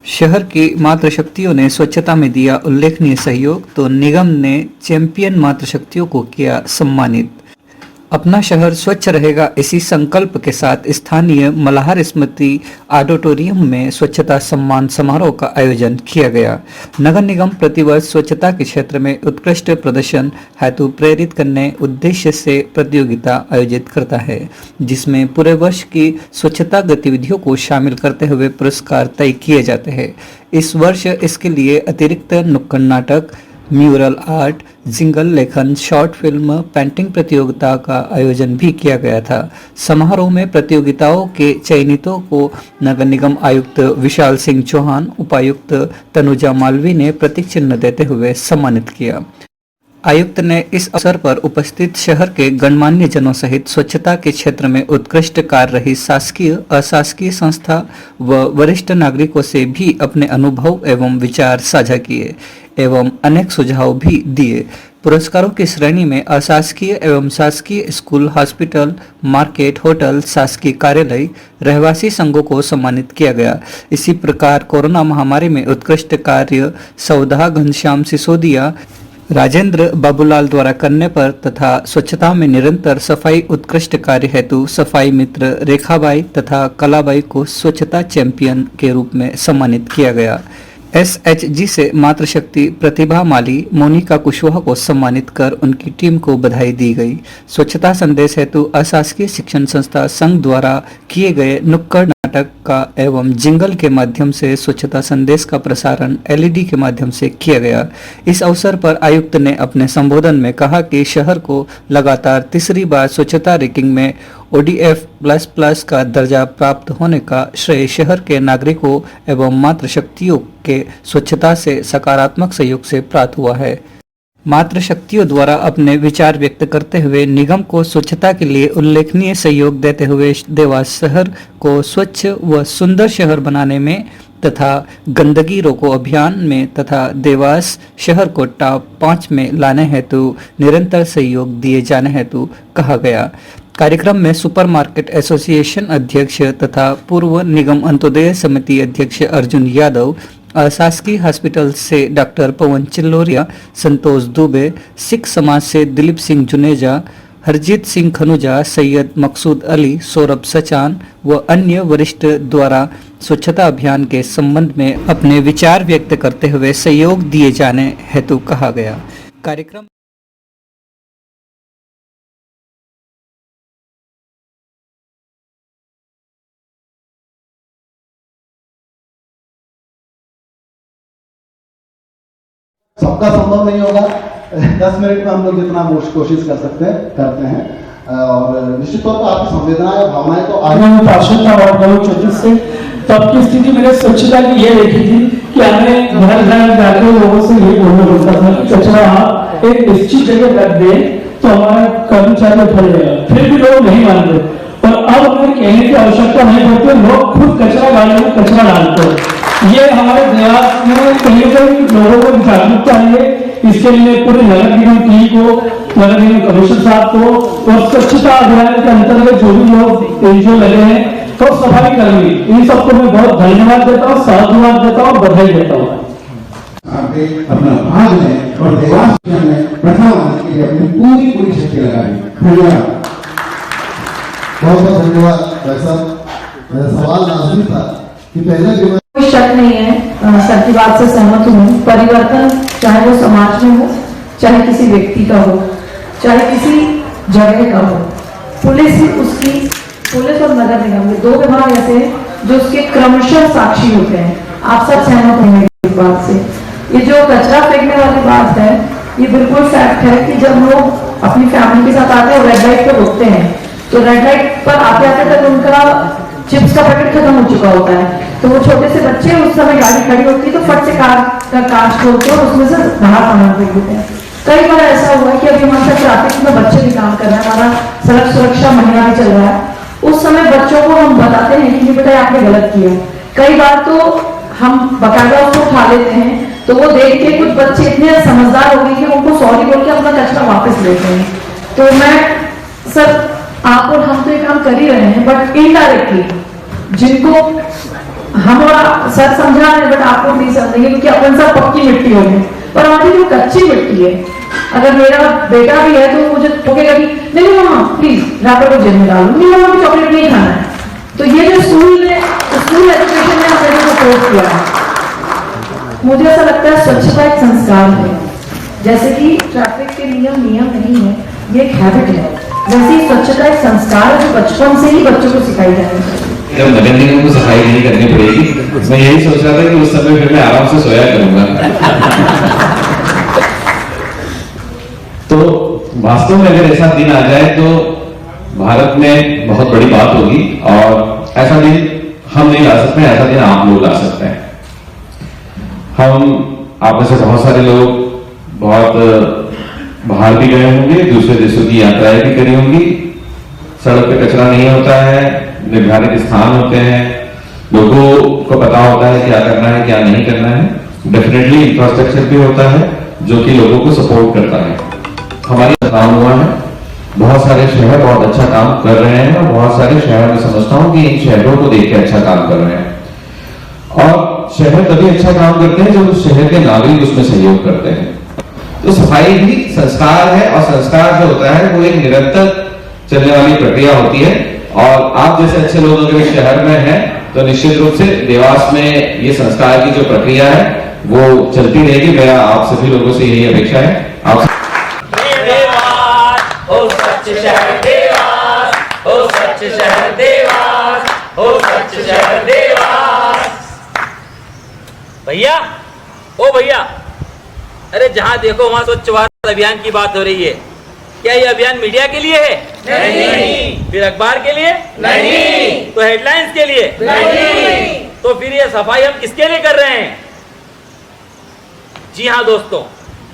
शहर की मातृशक्तियों ने स्वच्छता में दिया उल्लेखनीय सहयोग तो निगम ने चैंपियन मातृशक्तियों को किया सम्मानित। अपना शहर स्वच्छ रहेगा इसी संकल्प के साथ स्थानीय मल्हार स्मृति ऑडिटोरियम में स्वच्छता सम्मान समारोह का आयोजन किया गया। नगर निगम प्रतिवर्ष स्वच्छता के क्षेत्र में उत्कृष्ट प्रदर्शन हेतु प्रेरित करने उद्देश्य से प्रतियोगिता आयोजित करता है, जिसमें पूरे वर्ष की स्वच्छता गतिविधियों को शामिल करते हुए पुरस्कार तय किए जाते हैं। इस वर्ष इसके लिए अतिरिक्त नुक्कड़ नाटक, म्यूरल आर्ट, जिंगल लेखन, शॉर्ट फिल्म, पेंटिंग प्रतियोगिता का आयोजन भी किया गया था। समारोह में प्रतियोगिताओं के चयनितों को नगर निगम आयुक्त विशाल सिंह चौहान, उपायुक्त तनुजा मालवी ने प्रतीक चिन्ह देते हुए सम्मानित किया। आयुक्त ने इस अवसर पर उपस्थित शहर के गणमान्य जनों सहित स्वच्छता के क्षेत्र में उत्कृष्ट कार्य रही शासकीय, अशासकीय संस्था व वरिष्ठ नागरिकों से भी अपने अनुभव एवं विचार साझा किए एवं अनेक सुझाव भी दिए। पुरस्कारों की श्रेणी में अशासकीय एवं शासकीय स्कूल, हॉस्पिटल, मार्केट, होटल, शासकीय कार्यालय, रहवासी संघों को सम्मानित किया गया। इसी प्रकार कोरोना महामारी में उत्कृष्ट कार्य सौदा घनश्याम सिसोदिया, राजेंद्र बाबूलाल द्वारा करने पर तथा स्वच्छता में निरंतर सफाई उत्कृष्ट कार्य हेतु सफाई मित्र रेखाबाई तथा कलाबाई को स्वच्छता चैंपियन के रूप में सम्मानित किया गया। SHG से मातृशक्ति प्रतिभा माली, मोनिका कुशवाहा को सम्मानित कर उनकी टीम को बधाई दी गई। स्वच्छता संदेश हेतु अशासकीय शिक्षण संस्था संघ द्वारा किए गए नुक्कड़ नाटक का एवं जिंगल के माध्यम से स्वच्छता संदेश का प्रसारण LED के माध्यम से किया गया। इस अवसर पर आयुक्त ने अपने संबोधन में कहा कि शहर को लगातार तीसरी बार स्वच्छता रैंकिंग में ODF++ का दर्जा प्राप्त होने का श्रेय शहर के नागरिकों एवं मातृशक्तियों के स्वच्छता से सकारात्मक सहयोग से प्राप्त हुआ है। मातृशक्तियों द्वारा अपने विचार व्यक्त करते हुए निगम को स्वच्छता के लिए उल्लेखनीय सहयोग देते हुए देवास शहर को स्वच्छ व सुंदर शहर बनाने में तथा गंदगी रोको अभियान में तथा देवास शहर को टॉप 5 में लाने हेतु निरंतर सहयोग दिए जाने हेतु कहा गया। कार्यक्रम में सुपरमार्केट एसोसिएशन अध्यक्ष तथा पूर्व निगम अंत्योदय समिति अध्यक्ष अर्जुन यादव, अशासकीय हॉस्पिटल से डॉक्टर पवन चिल्लोरिया, संतोष दुबे, सिख समाज से दिलीप सिंह जुनेजा, हरजीत सिंह खनुजा, सैयद मकसूद अली, सौरभ सचान व अन्य वरिष्ठ द्वारा स्वच्छता अभियान के संबंध में अपने विचार व्यक्त करते हुए सहयोग दिए जाने हेतु कहा गया। कार्यक्रम सबका संभव नहीं होगा, 10 मिनट में हम लोग जितना कोशिश कर सकते हैं करते हैं और निश्चित तौर पर आपकी संवेदनाएं और भावनाएं तो आगे पार्षद वार्ड नंबर 34 से तब की स्थिति मैंने स्वच्छता की ये देखी थी कि हमें घर घर जाकर लोगों से ये बोलना पड़ता था कि कचरा आप एक निश्चित जगह रख दे तो हमारा कर्मचारी उठा जाएगा, फिर भी लोग नहीं मानते। पर अब हमें कहने की आवश्यकता नहीं पड़ती, लोग खुद कचरा गाड़ी में कचरा डालते हैं। ये हमारे देहात में कहीं लोगों को जागरूकता है। इसके लिए पूरे नगर निगम टीम को, नगर निगम कमिश्नर साहब को और स्वच्छता अभियान के अंतर्गत जो भी लोग एनजीओ लगे हैं तो सफाई कर्मी, इन सबको मैं बहुत धन्यवाद देता हूँ, साधुवाद देता हूँ, बधाई देता हूँ। अपना भाग में और देवास में प्रथम आने के लिए अपनी पूरी शक्ति लगाई। धन्यवाद, बहुत बहुत धन्यवाद। वैसा सवाल नाज़िम था कि पहले कोई शक नहीं है, सबकी बात से सहमत हूँ। परिवर्तन चाहे वो समाज में हो, चाहे किसी व्यक्ति का हो, चाहे किसी जगह का हो, पुलिस और नगर निगम के 2 विभाग ऐसे हैं जो उसके क्रमशः साक्षी होते हैं। आप सब सहमत होंगे इस बात से। ये जो कचरा फेंकने वाली बात है, ये बिल्कुल फैक्ट है कि जब लोग अपनी फैमिली के साथ आते हैं और रेड लाइट पे रुकते हैं, तो रेड लाइट पर आते आते तक उनका चिप्स का पैकेट खत्म हो चुका होता है। तो वो छोटे से बच्चे उस समय गाड़ी खड़ी होती है तो फट से कार का कांच खोलते हैं और उसमें से बाहर सामान फेंक देते हैं। कई बार ऐसा हुआ है कि अभी हमारे ट्रैफिक में बच्चे भी काम कर रहे हैं, हमारा सड़क सुरक्षा महीना भी चल रहा है, उस समय बच्चों को हम बताते हैं कि बेटा आपने गलत किया। कई बार तो हम बकायदा उसको उठा लेते हैं, तो वो देख के कुछ बच्चे इतने समझदार हो गए कि उनको सॉरी बोल के अपना कचरा वापस लेते हैं। तो मैं सर आप और हम तो ये काम कर ही रहे हैं, बट इनडायरेक्टली जिनको हम और सर समझा रहे हैं बट आपको नहीं समझेंगे क्योंकि अपन सब पक्की मिट्टी हो गए, पर हमारी जो कच्ची मिट्टी है, अगर मेरा बेटा भी है तो मुझे ठोकेगा कि नहीं मम्मा प्लीज रैपर को जेल में डालो, नहीं मम्मा चॉकलेट नहीं खाना है। तो ये जो स्कूल एजुकेशन में हमने जो कोर्स किया है, मुझे ऐसा लगता है स्वच्छता एक संस्कार है। जैसे कि ट्रैफिक के नियम नहीं है, ये एक हैबिट है, वैसे ही स्वच्छता एक संस्कार है जो बचपन से ही बच्चों को सिखाई जानी चाहिए। जब नगर निगम को सफाई नहीं करनी पड़ेगी, मैं यही सोच रहा था कि उस समय फिर मैं आराम से सोया करूंगा। तो वास्तव में अगर ऐसा दिन आ जाए तो भारत में बहुत बड़ी बात होगी, और ऐसा दिन हम नहीं ला सकते, ऐसा दिन आप लोग ला सकते हैं। हम आप में से बहुत सारे लोग बहुत बाहर भी गए होंगे, दूसरे देशों की यात्राएं भी करी होंगी। सड़क पे कचरा नहीं होता है, निर्धारित स्थान होते हैं, लोगों को पता होता है क्या करना है क्या नहीं करना है। डेफिनेटली इंफ्रास्ट्रक्चर भी होता है जो कि लोगों को सपोर्ट करता है। हमारी काम हुआ है, बहुत सारे शहर बहुत अच्छा काम कर रहे हैं, और बहुत सारे शहर में समझता हूं कि इन शहरों को देख के अच्छा काम कर रहे हैं। और शहर तभी अच्छा काम करते हैं जब उस शहर के नागरिक उसमें सहयोग करते हैं। तो सफाई भी संस्कार है, और संस्कार जो होता है वो एक निरंतर चलने वाली प्रक्रिया होती है। और आप जैसे अच्छे लोग अगर इस शहर में हैं तो निश्चित रूप से देवास में ये संस्कार की जो प्रक्रिया है वो चलती रहेगी। मेरा आप सभी लोगों से यही अपेक्षा है। आप हो स्वच्छ शहर देवास, हो स्वच्छ शहर देवास, हो स्वच्छ शहर देवास। भैया, ओ भैया, अरे जहां देखो वहां स्वच्छ भारत अभियान की बात हो रही है। क्या ये अभियान मीडिया के लिए है? नहीं। फिर अखबार के लिए? नहीं। तो हेडलाइंस के लिए? नहीं। तो फिर ये सफाई हम किसके लिए कर रहे हैं? जी हाँ दोस्तों,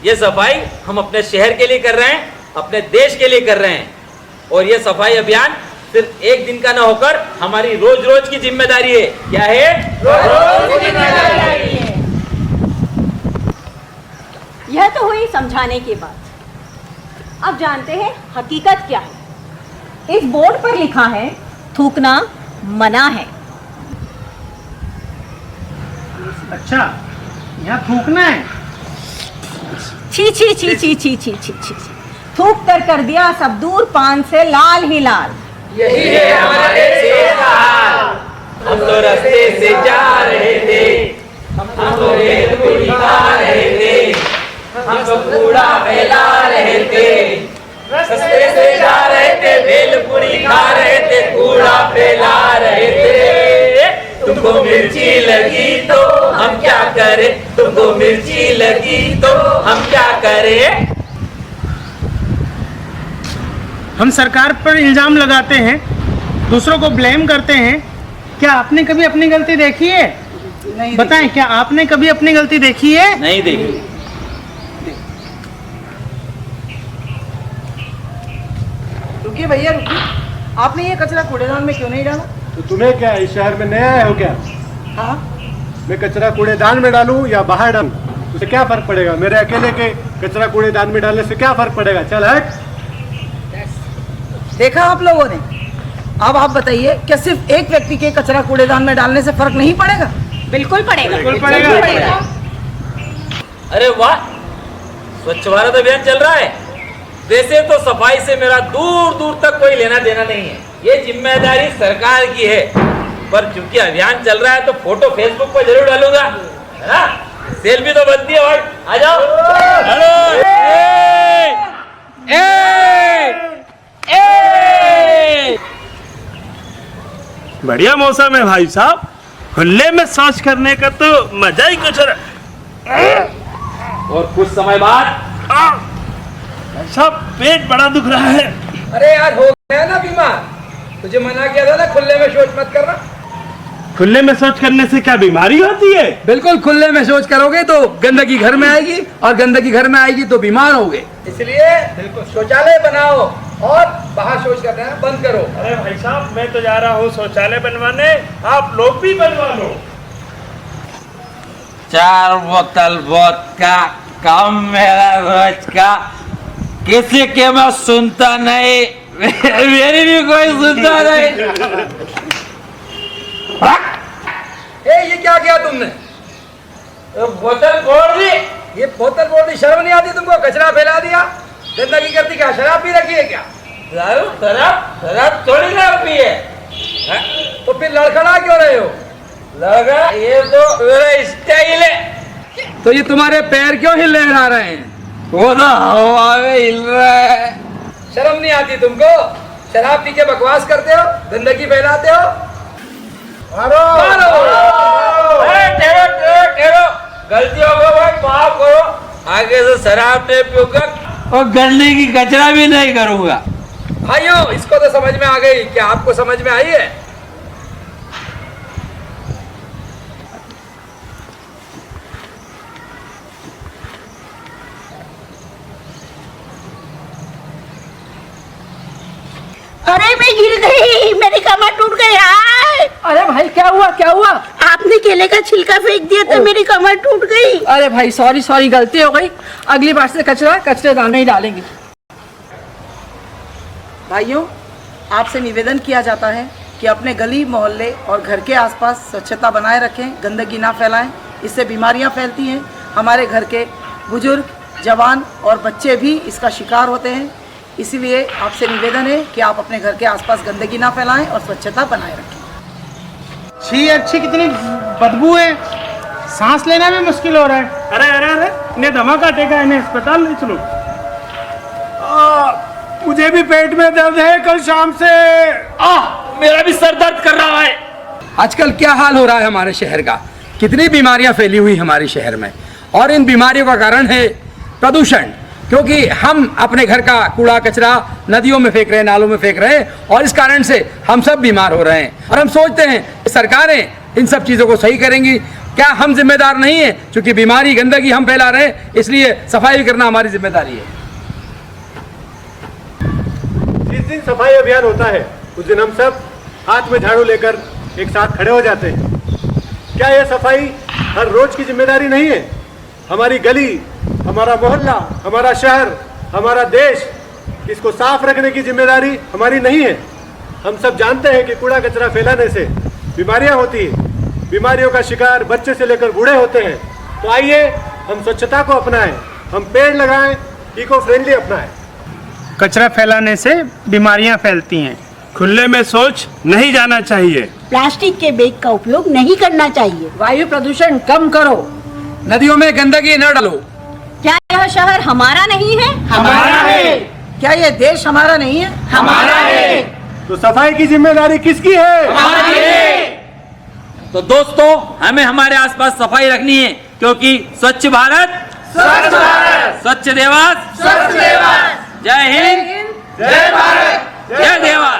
ये सफाई हम अपने शहर के लिए कर रहे हैं, अपने देश के लिए कर रहे हैं। और ये सफाई अभियान सिर्फ एक दिन का ना होकर हमारी रोज रोज की जिम्मेदारी है। क्या है? रोज की जिम्मेदारी है। यह तो हुई समझाने की बात। अब जानते हैं हकीकत क्या है। इस बोर्ड पर लिखा है थूकना मना है। अच्छा, यहाँ थूकना है? छी छी छी छी छी छी छी छी थूक कर दिया सब दूर पान से लाल ही लाल। यही है हमारे देश का हाल। हम तो रास्ते से जा रहे थे, हम तो भेलपुरी खा रहे थे, हम तो कूड़ा फैला रहे थे। रास्ते से जा रहे थे, भेलपुरी खा रहे थे, कूड़ा फैला रहे थे। तुमको मिर्ची लगी तो हम क्या करें, तुमको मिर्ची लगी तो हम क्या करें। हम सरकार पर इल्जाम लगाते हैं, दूसरों को ब्लेम करते हैं। क्या आपने कभी अपनी गलती देखी है? नहीं। बताएं, क्या आपने कभी अपनी गलती देखी है? नहीं देखी। रुकिए भैया रुकिए, आपने ये कचरा कूड़ेदान में क्यों नहीं डाला? तो तुम्हें क्या, इस शहर में नया आए हो क्या? हाँ, मैं कचरा कूड़ेदान में डालूं या बाहर डालूं, उसे क्या फर्क पड़ेगा? मेरे अकेले के कचरा कूड़ेदान में डालने से क्या फर्क पड़ेगा? चल हट। देखा आप लोगों ने। अब आप बताइए, क्या सिर्फ एक व्यक्ति के कचरा कूड़ेदान में डालने से फर्क नहीं पड़ेगा? बिल्कुल पड़ेगा, बिल्कुल पड़ेगा। अरे वाह, स्वच्छ भारत अभियान चल रहा है। वैसे तो सफाई से मेरा दूर दूर तक कोई लेना देना नहीं है, ये जिम्मेदारी सरकार की है। पर चूंकि अभियान चल रहा है तो फोटो फेसबुक पर जरूर डालूंगा, है ना? सेल्फी तो बनती है। भाई आ जाओ। हेलो, बढ़िया मौसम है भाई साहब, खुले में शौच करने का तो मजा ही कुछ और कुछ समय बाद सब पेट बड़ा दुख रहा है। अरे यार, हो गया ना बीमार, तुझे मना किया था ना खुले में शौच मत करना। खुले में शौच करने से क्या बीमारी होती है? बिल्कुल, खुले में शौच करोगे तो गंदगी घर में आएगी, और गंदगी घर में आएगी तो बीमार होगे। इसलिए बिल्कुल शौचालय बनाओ और बाहर शौच करना बंद करो। अरे भाई साहब, मैं तो जा रहा हूँ शौचालय बनवाने, आप लोग भी बनवा लो। 4 बोतल वोदका कम मेरा रोज का, किसी के मैं सुनता नहीं, मेरी भी कोई सुनता नहीं। ये क्या किया तुमने? बोतल फोड़ दी। ये बोतल फोड़ दी, शर्म नहीं आती तुमको? कचरा फैला दिया, गंदगी करती, क्या शराब पी रखी है क्या? दारू शराब थोड़ी ना पी है। तो फिर लड़खड़ा क्यों रहे हो? लगा ये तो मेरा स्टाइल है। तो ये तुम्हारे पैर क्यों हिल लहरा रहे हैं? वो तो हवा में हिल रहा है। शर्म नहीं आती तुमको? शराब पी के बकवास करते हो, गंदगी फैलाते हो। मारो ठहरो, गलती हो गई भाई, माफ करो। आगे से शराब नहीं पीऊंगा और गंदगी कचरा भी नहीं करूंगा। भाइयों, इसको तो समझ में आ गई, क्या आपको समझ में आई है? अरे मैं गिर गई, मेरी कमर टूट गई। हाय! अरे भाई क्या हुआ क्या हुआ? आपने केले का छिलका फेंक दिया तो मेरी कमर टूट गई। अरे भाई सॉरी गलती हो गई, अगली बार से कचरेदान में ही डालेंगे। भाइयों, आपसे निवेदन किया जाता है कि अपने गली मोहल्ले और घर के आसपास स्वच्छता बनाए रखें, गंदगी ना फैलाएं, इससे बीमारियां फैलती हैं। हमारे घर के बुजुर्ग, जवान और बच्चे भी इसका शिकार होते हैं। इसीलिए आपसे निवेदन है कि आप अपने घर के आसपास गंदगी ना फैलाएं और स्वच्छता बनाए रखें। छी अच्छी कितनी बदबू है, सांस लेना भी मुश्किल हो रहा है। अरे अरे अरे, इन्हें धमाका टेका, इन्हें अस्पताल ले चलो। मुझे भी पेट में दर्द है कल शाम से। मेरा भी सर दर्द कर रहा है। आजकल क्या हाल हो रहा है हमारे शहर का, कितनी बीमारियां फैली हुई हमारे शहर में, और इन बीमारियों का कारण है प्रदूषण। क्योंकि हम अपने घर का कूड़ा कचरा नदियों में फेंक रहे हैं, नालों में फेंक रहे हैं, और इस कारण से हम सब बीमार हो रहे हैं। और हम सोचते हैं सरकारें इन सब चीज़ों को सही करेंगी, क्या हम जिम्मेदार नहीं है? क्योंकि बीमारी गंदगी हम फैला रहे हैं, इसलिए सफाई करना हमारी जिम्मेदारी है। जिस दिन सफाई अभियान होता है उस दिन हम सब हाथ में झाड़ू लेकर एक साथ खड़े हो जाते हैं। क्या यह सफाई हर रोज की जिम्मेदारी नहीं है? हमारी गली, हमारा मोहल्ला, हमारा शहर, हमारा देश, इसको साफ रखने की जिम्मेदारी हमारी नहीं है? हम सब जानते हैं कि कूड़ा कचरा फैलाने से बीमारियां होती हैं, बीमारियों का शिकार बच्चे से लेकर बूढ़े होते हैं। तो आइए हम स्वच्छता को अपनाएं, हम पेड़ लगाएं, इको फ्रेंडली अपनाएं। कचरा फैलाने से बीमारियां फैलती हैं, खुले में शौच नहीं जाना चाहिए, प्लास्टिक के बैग का उपयोग नहीं करना चाहिए, वायु प्रदूषण कम करो, नदियों में गंदगी न डालो। क्या यह शहर हमारा नहीं है? हमारा है। क्या ये देश हमारा नहीं है? हमारा है। तो सफाई की जिम्मेदारी किसकी है? हमारी है। तो दोस्तों, हमें हमारे आसपास सफाई रखनी है, क्योंकि स्वच्छ भारत स्वच्छ देवास। स्वच्छ देवास। जय हिंद, जय भारत, जय देवास।